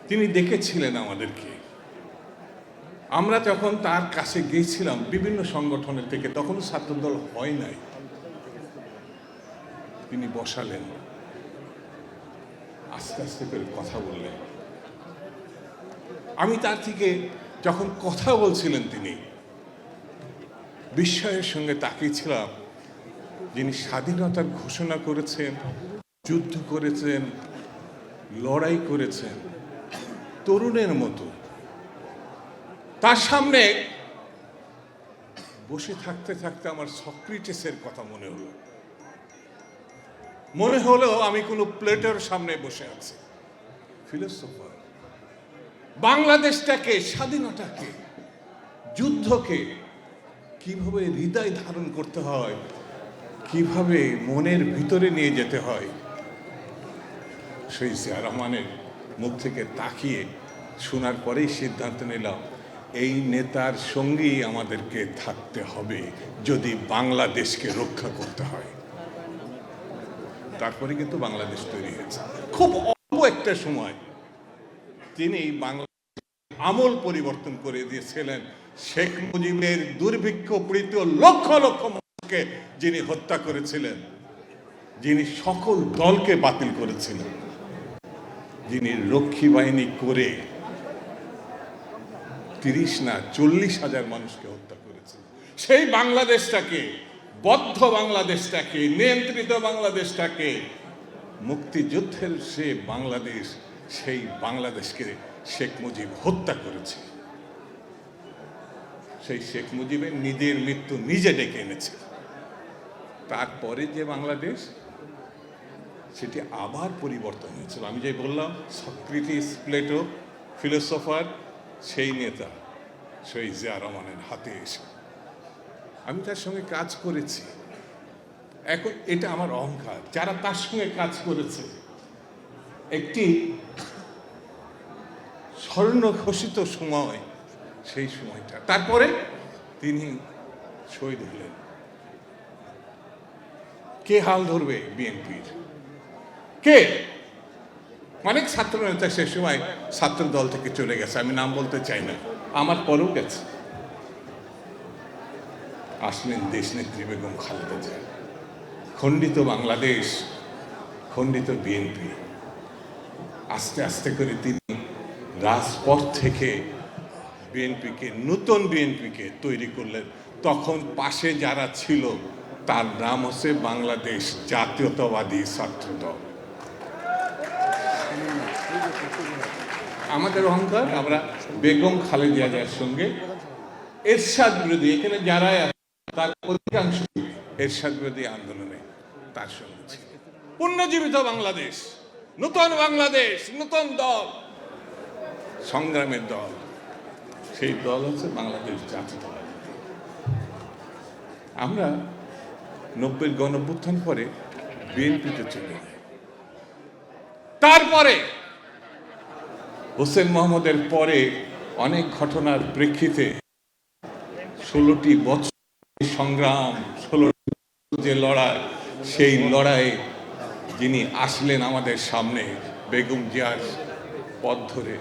তিনি ডেকেছিলেন আমাদেরকে। আমরা যখন তার কাছে গিয়েছিলাম বিভিন্ন সংগঠনের থেকে, তখন ছাত্রদল হয় নাই, তিনি বসালেন, আস্তে আস্তে করে কথা বললেন। আমি তার থেকে যখন কথা বলছিলেন তিনি বিস্ময়ের সঙ্গে তাকিয়েছিলাম। যিনি স্বাধীনতার ঘোষণা করেছেন, যুদ্ধ করেছেন, লড়াই করেছেন তরুণের মতো, তার সামনে বসে থাকতে থাকতে আমার সক্রেটিসের কথা মনে হলো আমি কোনো প্লেটোর সামনে বসে আছি। ফিলোসোফার বাংলাদেশটাকে, স্বাধীনতাকে, যুদ্ধকে কিভাবে হৃদয় ধারণ করতে হয়, কিভাবে মনের ভিতরে নিয়ে যেতে হয়, সেই জিয়া রহমানের মুখ থেকে তাকিয়ে শোনার পরেই সিদ্ধান্ত নিলাম এই নেতার সঙ্গেই আমাদেরকে থাকতে হবে যদি বাংলাদেশকে রক্ষা করতে হয়। তারপরে কিন্তু বাংলাদেশ তৈরি হয়েছে। খুব অল্প একটা সময় তিনি বাংলা আমল পরিবর্তন করে দিয়েছিলেন। শেখ মুজিবের দুর্ভিক্ষ পীড়িত লক্ষ লক্ষ মানুষকে যিনি হত্যা করেছিলেন, যিনি সকল দলকে বাতিল করেছিলেন, যিনি রক্ষী বাহিনী করে 30 না 40,000 মানুষকে হত্যা করেছিলেন, সেই বাংলাদেশটাকে, বদ্ধ বাংলাদেশটাকে, নিয়ন্ত্রিত বাংলাদেশটাকে, মুক্তিযুদ্ধের সে বাংলাদেশ, সেই বাংলাদেশকে শেখ মুজিব হত্যা করেছে। সেই শেখ মুজিবের নিজের মৃত্যু নিজে ডেকে এনেছে। তারপরে যে বাংলাদেশ, সেটি আবার পরিবর্তন হয়েছিল। আমি যে বললাম সক্রেটিস, প্লেটো, ফিলোসোফার, সেই নেতা সেই জিয়া রহমানের হাতে এসে আমি তার সঙ্গে কাজ করেছি। এখন এটা আমার অহংকার, যারা তার সঙ্গে কাজ করেছে একটি স্বর্ণঘোষিত সময়, সেই সময়টা। তারপরে তিনি শহীদ হলেন। কে হাল ধরবে বিএনপির? কে? অনেক ছাত্র নেতা সে সময় ছাত্র দল থেকে চলে গেছে, আমি নাম বলতে চাই না, আমার পরেও গেছে। আসলেন দেশনেত্রী বেগম খালেদা জিয়া। খণ্ডিত বাংলাদেশ, খণ্ডিত বিএনপি। আস্তে আস্তে করে তিনি রাজপথ থেকে বিএনপিকে, নতুন বিএনপিকে তৈরি করলেন। তখন পাশে যারা ছিল তার নাম হচ্ছে বাংলাদেশ জাতীয়তাবাদী ছাত্র দল। আমাদের অহংকার, আমরা বেগম খালেদা জিয়ার সঙ্গে এরশাদ বিরোধী, এখানে যারা তার অধিকাংশ এরশাদ বিরোধী আন্দোলনে তার সঙ্গে ছিল। পুনর্জীবিত বাংলাদেশ, নতুন বাংলাদেশ, নতুন দল, সংগ্রামের দল, সেই দল হচ্ছে বাংলাদেশ জাতীয়তাবাদী। আমরা 90-এর গণঅভ্যুত্থান পরে বিএনপিতে চলে যাই। তারপরে হোসেন মোহাম্মদের পরে অনেক ঘটনার প্রেক্ষিতে 16টি বছর সংগ্রাম, 16টি যে লড়াই, সেই লড়াইয়ে যিনি আসলেন আমাদের সামনে বেগম জিয়ার পথ ধরে,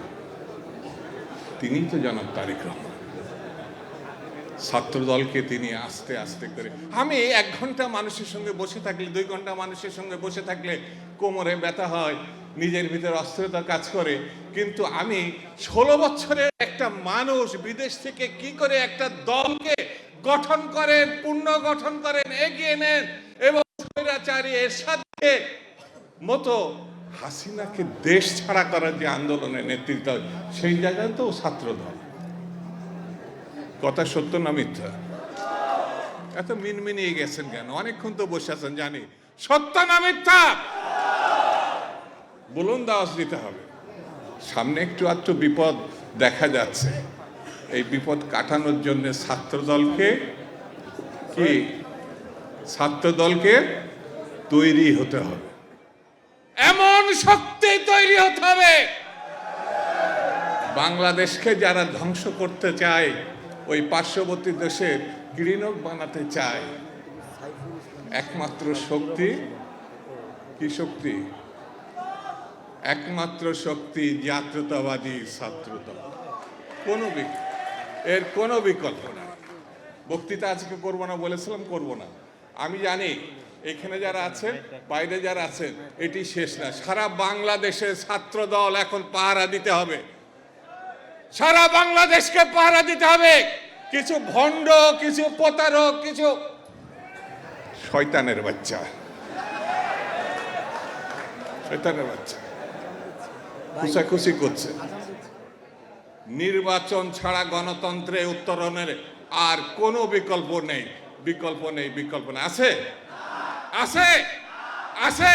তিনি তো জনাব তারেক রহমান। ছাত্রদলকে তিনি আস্তে আস্তে করে, আমি 1 ঘন্টা মানুষের সঙ্গে বসে থাকলে, 2 ঘন্টা মানুষের সঙ্গে বসে থাকলে কোমরে ব্যথা হয়, নিজের ভিতরে অস্থিরতা কাজ করে, কিন্তু আমি 16 বছরের একটা মানুষ বিদেশ থেকে কি করে একটা দলকে গঠন করেন, পুনর্গঠন করেন, এগিয়ে নেন এবং স্বৈরাচারী এরশাদকে মতো হাসিনাকে দেশ ছাড়া করার যে আন্দোলনের নেতৃত্ব, সেই জায়গায় তো ছাত্রদল। কথা সত্য না মিথ্যা? এত মিনমিনিয়ে গেছেন কেন? অনেকক্ষণ তো বসে আছেন, জানি। সত্য না মিথ্যা বলুন, দাওয়াজ দিতে হবে। সামনে একটু আধটু বিপদ দেখা যাচ্ছে, এই বিপদ কাটানোর জন্য ছাত্রদলকে তৈরি হতে হবে, এমন শক্তি তৈরি হতে হবে। বাংলাদেশকে যারা ধ্বংস করতে চায়, ওই পার্শ্ববর্তী দেশের গৃহনক বানাতে চায়, একমাত্র শক্তি কি শক্তি? একমাত্র শক্তি জাতীয়তাবাদী ছাত্রদল। এর কোনো বিকল্প নাই। বক্তৃতা আজকে করবো না বলেছিলাম, করব না। আমি জানি এখানে যারা আছেন, বাইরে যারা আছেন, এটি শেষ না। সারা বাংলাদেশে ছাত্রদল এখন পাহারা দিতে হবে, সারা বাংলাদেশকে পাহারা দিতে হবে। কিছু ভণ্ড, কিছু প্রতারক, কিছু শয়তানের বাচ্চা খুশাখুশি করছে। নির্বাচন ছাড়া গণতন্ত্রে উত্তরণের আর কোনো বিকল্প নেই। আছে।